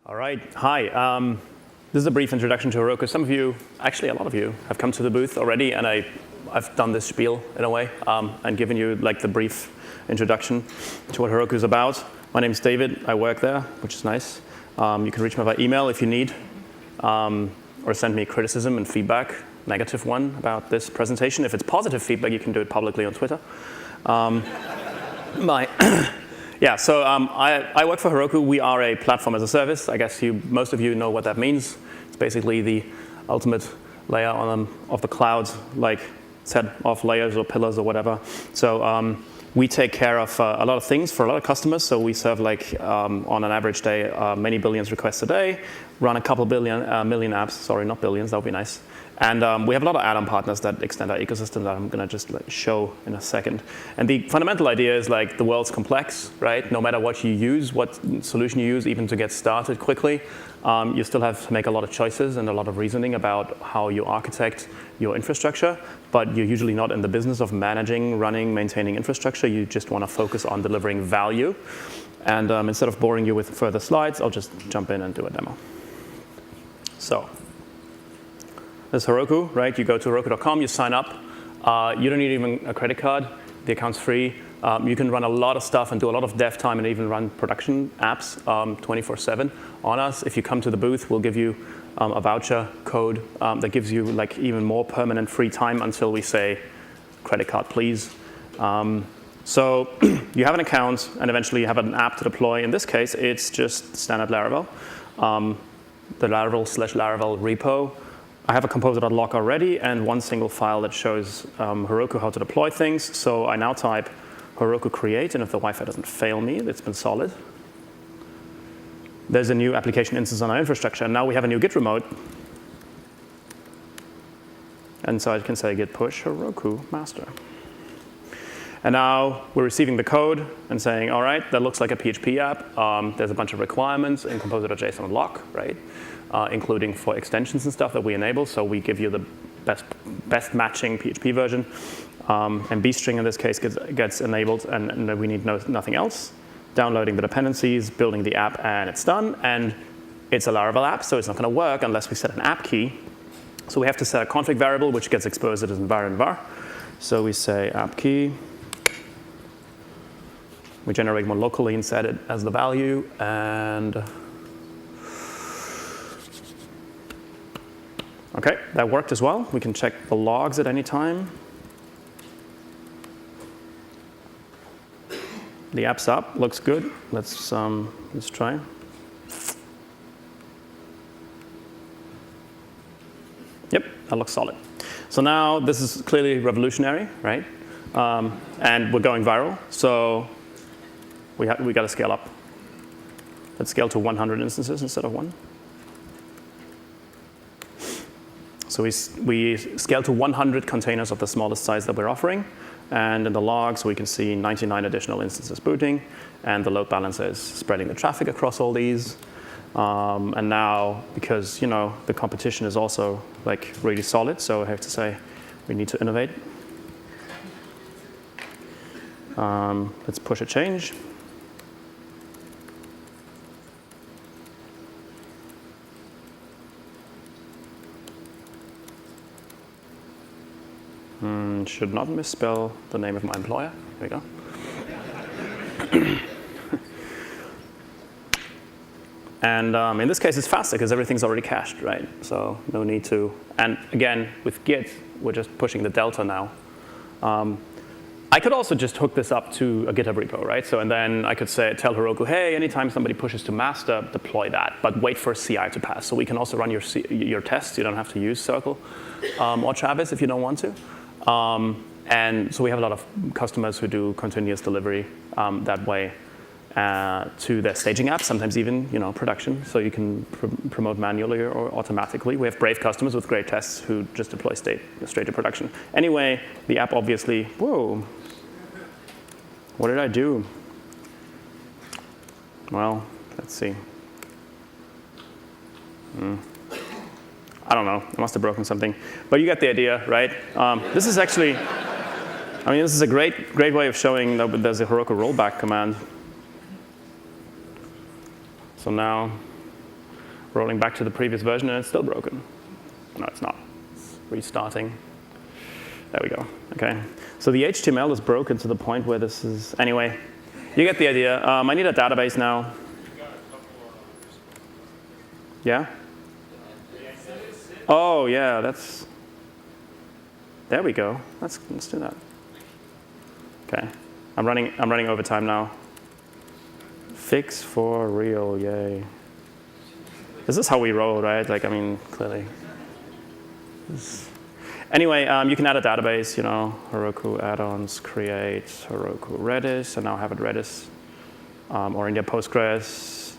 All right, hi. This is a brief introduction to Heroku. Some of you, actually a lot of you, have come to the booth already, and I've done this spiel in a way and given you like the brief introduction to what Heroku is about. My name's David. I work there, which is nice. You can reach me by email if you need, or send me criticism and feedback, negative one about this presentation. If it's positive feedback, you can do it publicly on Twitter. So I work for Heroku. We are a platform as a service. I guess most of you know what that means. It's basically the ultimate layer of the cloud, like set of layers or pillars or whatever. So we take care of a lot of things for a lot of customers. So we serve on an average day, many billions requests a day, run a couple million apps. Sorry, not billions, that would be nice. And we have a lot of add-on partners that extend our ecosystem that I'm going to just show in a second. And the fundamental idea is the world's complex, right? No matter what you use, what solution you use, even to get started quickly, you still have to make a lot of choices and a lot of reasoning about how you architect your infrastructure. But you're usually not in the business of managing, running, maintaining infrastructure. You just want to focus on delivering value. And instead of boring you with further slides, I'll just jump in and do a demo. So this is Heroku, right? You go to Heroku.com, you sign up. You don't need even a credit card. The account's free. You can run a lot of stuff and do a lot of dev time and even run production apps 24/7 on us. If you come to the booth, we'll give you a voucher code that gives you even more permanent free time until we say credit card, please. So you have an account, and eventually you have an app to deploy. In this case, it's just standard Laravel, the Laravel/Laravel repo. I have a composer.log already and one single file that shows Heroku how to deploy things. So I now type Heroku create, and if the Wi-Fi doesn't fail me, it's been solid. There's a new application instance on our infrastructure, and now we have a new Git remote. And so I can say git push Heroku master. And now we're receiving the code and saying, all right, that looks like a PHP app. There's a bunch of requirements in composer.json lock, right? Including for extensions and stuff that we enable. So we give you the best matching PHP version. And bstring in this case gets enabled, and we need nothing else. Downloading the dependencies, building the app, and it's done. And it's a Laravel app, so it's not going to work unless we set an app key. So we have to set a config variable, which gets exposed as var and var. So we say app key. We generate one locally and set it as the value. And OK, that worked as well. We can check the logs at any time. The app's up, looks good. Let's try. Yep, that looks solid. So now this is clearly revolutionary, right? And we're going viral. So we got to scale up. Let's scale to 100 instances instead of 1. So we scale to 100 containers of the smallest size that we're offering. And in the logs, we can see 99 additional instances booting. And the load balancer is spreading the traffic across all these. And now, because the competition is also really solid, so I have to say we need to innovate. Let's push a change. Should not misspell the name of my employer. There we go. And in this case, it's faster because everything's already cached, right? So no need to. And again, with Git, we're just pushing the delta now. I could also just hook this up to a GitHub repo, right? So and then I could tell Heroku, hey, anytime somebody pushes to master, deploy that, but wait for CI to pass. So we can also run your tests. You don't have to use Circle or Travis if you don't want to. And so we have a lot of customers who do continuous delivery that way to their staging apps, sometimes even production. So you can promote manually or automatically. We have brave customers with great tests who just deploy straight to production. Anyway, the app obviously, whoa, what did I do? Well, let's see. I don't know. I must have broken something. But you get the idea, right? This is actually, this is a great way of showing that there's a Heroku rollback command. So now rolling back to the previous version, and it's still broken. No, it's not. It's restarting. There we go. Okay. So the HTML is broken to the point where this is, anyway, you get the idea. I need a database now. Yeah? Oh, yeah, that's, there we go. Let's do that. Okay. I'm running over time now. Fix for real, yay. This is how we roll, right? Like, I mean, clearly. Anyway, you can add a database, you know, Heroku add-ons, create Heroku Redis, and now have it Redis, or in your Postgres,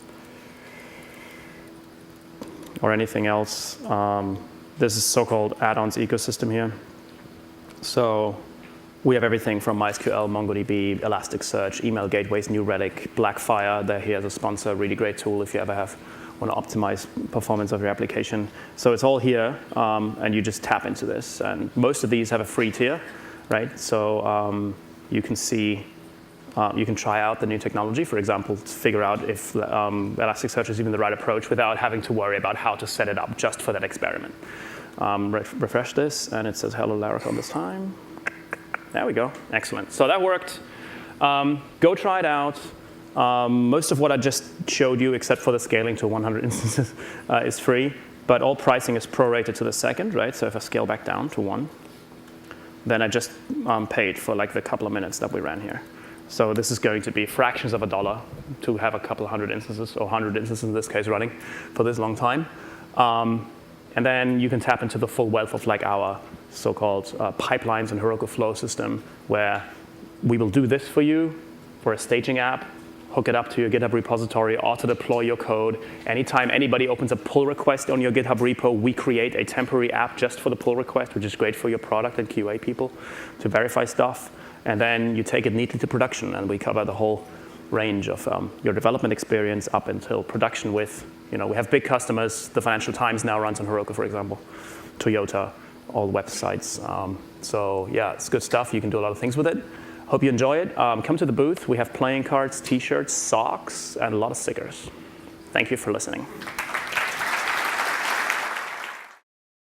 or anything else. This is so-called add-ons ecosystem here. So we have everything from MySQL, MongoDB, Elasticsearch, email gateways, New Relic, Blackfire. They're here as a sponsor, really great tool if you ever want to optimize performance of your application. So it's all here, and you just tap into this. And most of these have a free tier, right? So you can see, you can try out the new technology, for example, to figure out if Elasticsearch is even the right approach without having to worry about how to set it up just for that experiment. Refresh this, and it says, hello, Laracon this time. There we go. Excellent. So that worked. Go try it out. Most of what I just showed you, except for the scaling to 100 instances, is free. But all pricing is prorated to the second, right? So if I scale back down to 1, then I just paid for like the couple of minutes that we ran here. So this is going to be fractions of $1 to have a couple of hundred instances, or 100 instances in this case, running for this long time. And then you can tap into the full wealth of like our so-called pipelines and Heroku Flow system, where we will do this for you for a staging app, hook it up to your GitHub repository, auto-deploy your code. Anytime anybody opens a pull request on your GitHub repo, we create a temporary app just for the pull request, which is great for your product and QA people to verify stuff. And then you take it neatly to production, and we cover the whole range of your development experience up until production with, you know, we have big customers. The Financial Times now runs on Heroku, for example, Toyota, all websites. So yeah, it's good stuff. You can do a lot of things with it. Hope you enjoy it. Come to the booth. We have playing cards, T-shirts, socks, and a lot of stickers. Thank you for listening.